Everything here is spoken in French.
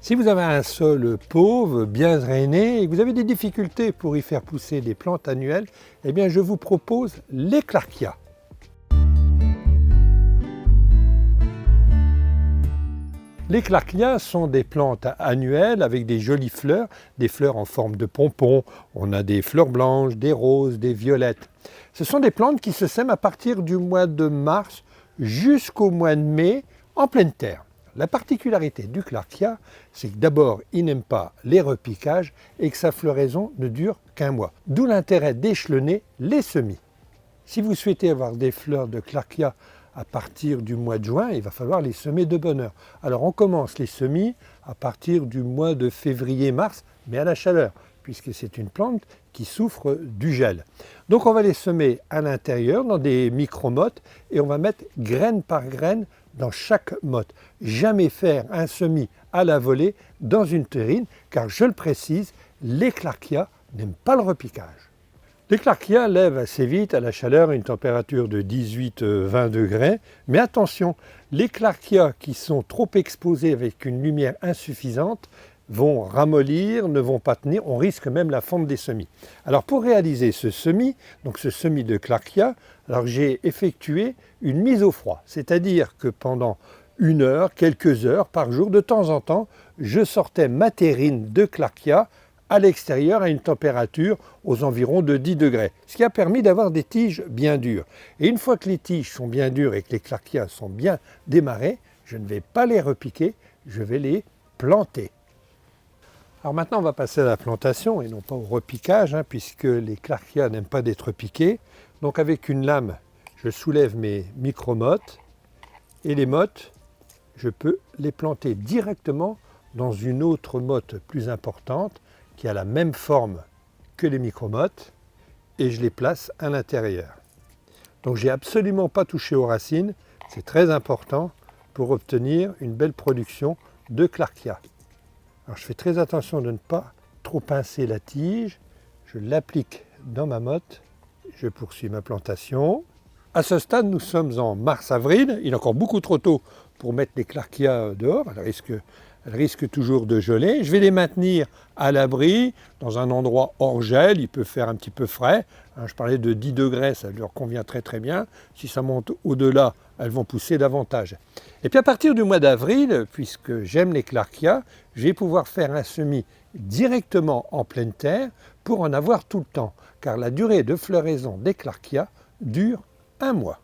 Si vous avez un sol pauvre, bien drainé, et que vous avez des difficultés pour y faire pousser des plantes annuelles, eh bien je vous propose l'Eclarkia. Les Clarkia sont des plantes annuelles avec des jolies fleurs, des fleurs en forme de pompons. On a des fleurs blanches, des roses, des violettes. Ce sont des plantes qui se sèment à partir du mois de mars jusqu'au mois de mai en pleine terre. La particularité du Clarkia, c'est que d'abord, il n'aime pas les repiquages et que sa floraison ne dure qu'un mois. D'où l'intérêt d'échelonner les semis. Si vous souhaitez avoir des fleurs de Clarkia à partir du mois de juin, il va falloir les semer de bonne heure. Alors on commence les semis à partir du mois de février-mars, mais à la chaleur, puisque c'est une plante qui souffre du gel. Donc on va les semer à l'intérieur dans des micro-mottes et on va mettre graine par graine dans chaque motte. Jamais faire un semis à la volée dans une terrine, car je le précise, les Clarkia n'aiment pas le repiquage. Les Clarkia lèvent assez vite à la chaleur une température de 18-20 degrés, mais attention, les Clarkia qui sont trop exposés avec une lumière insuffisante vont ramollir, ne vont pas tenir, on risque même la fonte des semis. Alors pour réaliser ce semis, donc ce semis de Clarkia, alors j'ai effectué une mise au froid, c'est-à-dire que pendant 1 heure, quelques heures par jour, de temps en temps, je sortais ma terrine de Clarkia à l'extérieur à une température aux environs de 10 degrés, ce qui a permis d'avoir des tiges bien dures. Et une fois que les tiges sont bien dures et que les Clarkia sont bien démarrées, je ne vais pas les repiquer, je vais les planter. Alors maintenant on va passer à la plantation et non pas au repiquage, puisque les Clarkia n'aiment pas d'être piqués. Donc avec une lame, je soulève mes micro-mottes et les mottes, je peux les planter directement dans une autre motte plus importante qui a la même forme que les micro-mottes et je les place à l'intérieur. Donc j'ai absolument pas touché aux racines, c'est très important pour obtenir une belle production de Clarkia. Alors je fais très attention de ne pas trop pincer la tige, je l'applique dans ma motte, je poursuis ma plantation. À ce stade, nous sommes en mars-avril, il est encore beaucoup trop tôt pour mettre les Clarkia dehors, elles risquent toujours de geler. Je vais les maintenir à l'abri, dans un endroit hors gel, il peut faire un petit peu frais. Je parlais de 10 degrés, ça leur convient très très bien. Si ça monte au-delà, elles vont pousser davantage. Et puis à partir du mois d'avril, puisque j'aime les Clarkia, je vais pouvoir faire un semis directement en pleine terre pour en avoir tout le temps. Car la durée de floraison des Clarkia dure 1 mois.